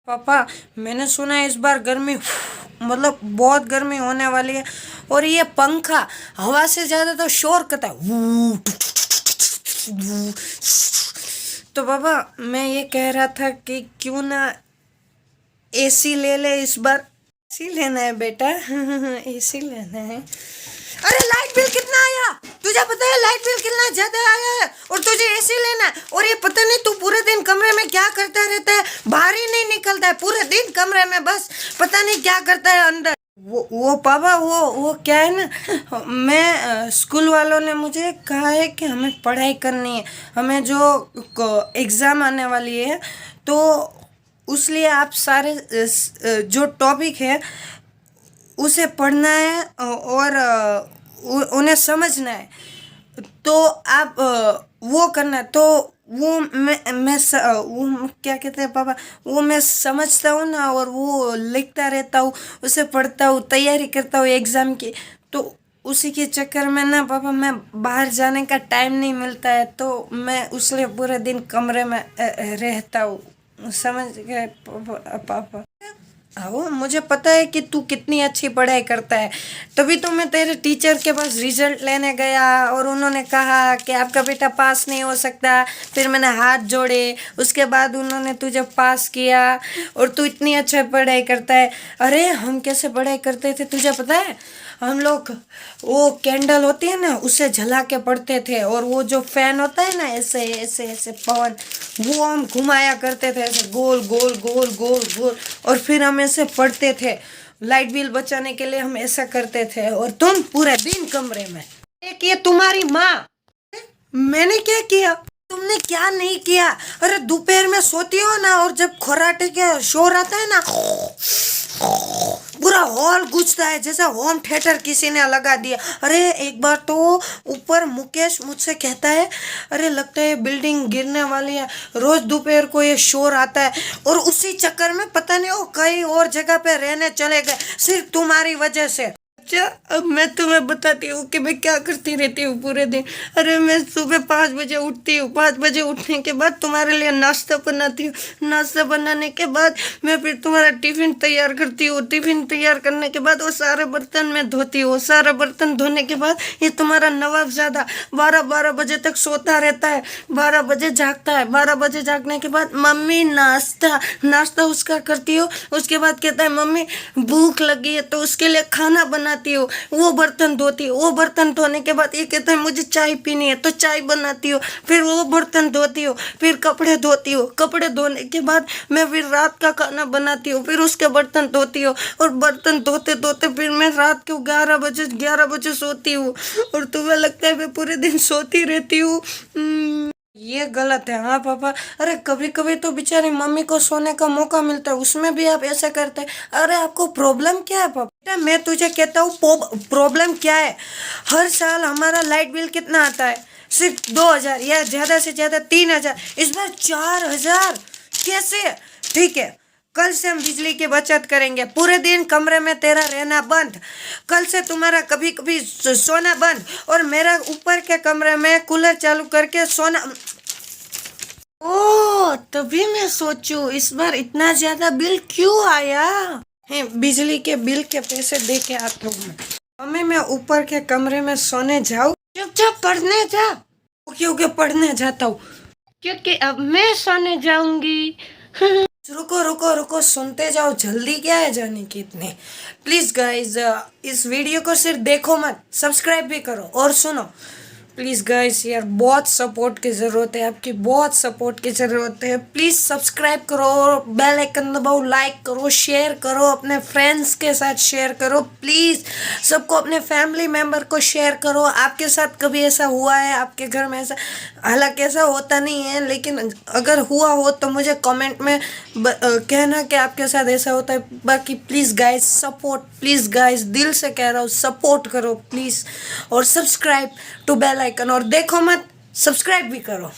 पापा, मैंने सुना है इस बार गर्मी मतलब बहुत गर्मी होने वाली है। और ये पंखा हवा से ज्यादा तो शोर करता है। तो पापा, मैं ये कह रहा था कि क्यों ना एसी ले ले इस बार। एसी लेना है बेटा। एसी लेना है। अरे लाइट बिल कितना आया? तुझे पता है लाइट बिल कितना ज्यादा आया है? और तुझे एसी लेना है। और ये पता नहीं तू पूरे दिन कमरे में क्या करता रहता है, बाहर ही नहीं निकलता है, पूरे दिन कमरे में बस पता नहीं क्या करता है अंदर। वो पापा, वो क्या है ना, मैं स्कूल वालों ने मुझे कहा है कि हमें पढ़ाई करनी है, हमें जो एग्ज़ाम आने वाली है, तो उसलिए आप सारे जो टॉपिक है उसे पढ़ना है और उन्हें समझना है। तो आप वो करना है। तो वो वो क्या कहते हैं पापा, वो मैं समझता हूँ ना, और वो लिखता रहता हूँ, उसे पढ़ता हूँ, तैयारी करता हूँ एग्ज़ाम की। तो उसी के चक्कर में ना पापा, मैं बाहर जाने का टाइम नहीं मिलता है, तो मैं उसलिए पूरे दिन कमरे में रहता हूँ। समझ गए पापा? आओ, मुझे पता है कि तू कितनी अच्छी पढ़ाई करता है, तभी तो मैं तेरे टीचर के पास रिजल्ट लेने गया और उन्होंने कहा कि आपका बेटा पास नहीं हो सकता। फिर मैंने हाथ जोड़े, उसके बाद उन्होंने तुझे पास किया। और तू इतनी अच्छा पढ़ाई करता है। अरे हम कैसे पढ़ाई करते थे तुझे पता है? हम लोग वो कैंडल होती है ना, उसे जला के पढ़ते थे। और वो जो फैन होता है ना, ऐसे ऐसे ऐसे पवन, वो हम घुमाया करते थे ऐसे गोल गोल गोल गोल गोल। और फिर हम ऐसे पढ़ते थे। लाइट बिल बचाने के लिए हम ऐसा करते थे। और तुम पूरे दिन कमरे में। एक ये तुम्हारी माँ। मैंने क्या किया? तुमने क्या नहीं किया? अरे दोपहर में सोती हो ना, और जब खर्राटे का शोर आता है ना, पूरा हॉल गूंजता है जैसे होम थिएटर किसी ने लगा दिया। अरे एक बार तो ऊपर मुकेश मुझसे कहता है, अरे लगता है बिल्डिंग गिरने वाली है, रोज दोपहर को ये शोर आता है। और उसी चक्कर में पता नहीं वो कहीं और जगह पे रहने चले गए, सिर्फ तुम्हारी वजह से। अच्छा, अब मैं तुम्हें बताती हूँ कि मैं क्या करती रहती हूँ पूरे दिन। अरे मैं सुबह 5 बजे उठती हूँ। 5 बजे उठने के बाद तुम्हारे लिए नाश्ता बनाती हूँ। नाश्ता बनाने के बाद मैं फिर तुम्हारा टिफिन तैयार करती हूँ। टिफिन तैयार करने के बाद वो सारे बर्तन मैं धोती हूँ। सारे बर्तन धोने के बाद ये तुम्हारा नवाबजादा 12 बजे तक सोता रहता है, 12 बजे जागता है। 12 बजे जागने के बाद मम्मी नाश्ता नाश्ता उसका करती हो। उसके बाद कहता है मम्मी भूख लगी है, तो उसके लिए खाना बनाती हो। वो बर्तन धोती हो। वो बर्तन धोने के बाद ये कहता है मुझे चाय पीनी है, तो चाय बनाती हो। फिर वो बर्तन धोती हो। फिर कपड़े धोती हो। कपड़े धोने के बाद मैं फिर रात का खाना बनाती हूँ। फिर उसके बर्तन धोती हो। और बर्तन धोते धोते फिर मैं रात को 11 बजे सोती हूँ। और तुम्हें लगता है मैं पूरे दिन सोती रहती हूँ? ये गलत है। हाँ पापा। अरे कभी कभी तो बेचारी मम्मी को सोने का मौका मिलता है, उसमें भी आप ऐसा करते हैं। अरे आपको प्रॉब्लम क्या है पापा? बेटा मैं तुझे कहता हूँ प्रॉब्लम क्या है। हर साल हमारा लाइट बिल कितना आता है? सिर्फ 2,000 या ज्यादा से ज्यादा 3,000। इस बार 4,000 कैसे? ठीक है, कल से हम बिजली की बचत करेंगे। पूरे दिन कमरे में तेरा रहना बंद। कल से तुम्हारा कभी कभी सोना बंद। और मेरा ऊपर के कमरे में कूलर चालू करके सोना। ओ, तभी मैं सोचूं इस बार इतना ज्यादा बिल क्यों आया है। बिजली के बिल के पैसे दे के आता हूँ मम्मी। मैं ऊपर के कमरे में सोने जाऊँ? चुपचाप पढ़ने जा। क्योंकि पढ़ने जाता हूँ, क्योंकि अब मैं सोने जाऊंगी। रुको रुको रुको, सुनते जाओ, जल्दी क्या है जाने की इतनी। प्लीज गाइज, इस वीडियो को सिर्फ देखो मत, सब्सक्राइब भी करो। और सुनो प्लीज़ गाइस, यार बहुत सपोर्ट की ज़रूरत है, आपकी बहुत सपोर्ट की ज़रूरत है। प्लीज़ सब्सक्राइब करो, बेल आइकन दबाओ, लाइक करो, शेयर करो, अपने फ्रेंड्स के साथ शेयर करो। प्लीज़ सबको, अपने फैमिली मेम्बर को शेयर करो। आपके साथ कभी ऐसा हुआ है आपके घर में? ऐसा हालांकि ऐसा होता नहीं है, लेकिन अगर हुआ हो तो मुझे कमेंट में कहना कि आपके साथ ऐसा होता है। बाकी please guys support, please guys दिल से कह रहा हूँ, सपोर्ट करो प्लीज़। और सब्सक्राइब टू बेल आइकन, और देखो मत, सब्सक्राइब भी करो।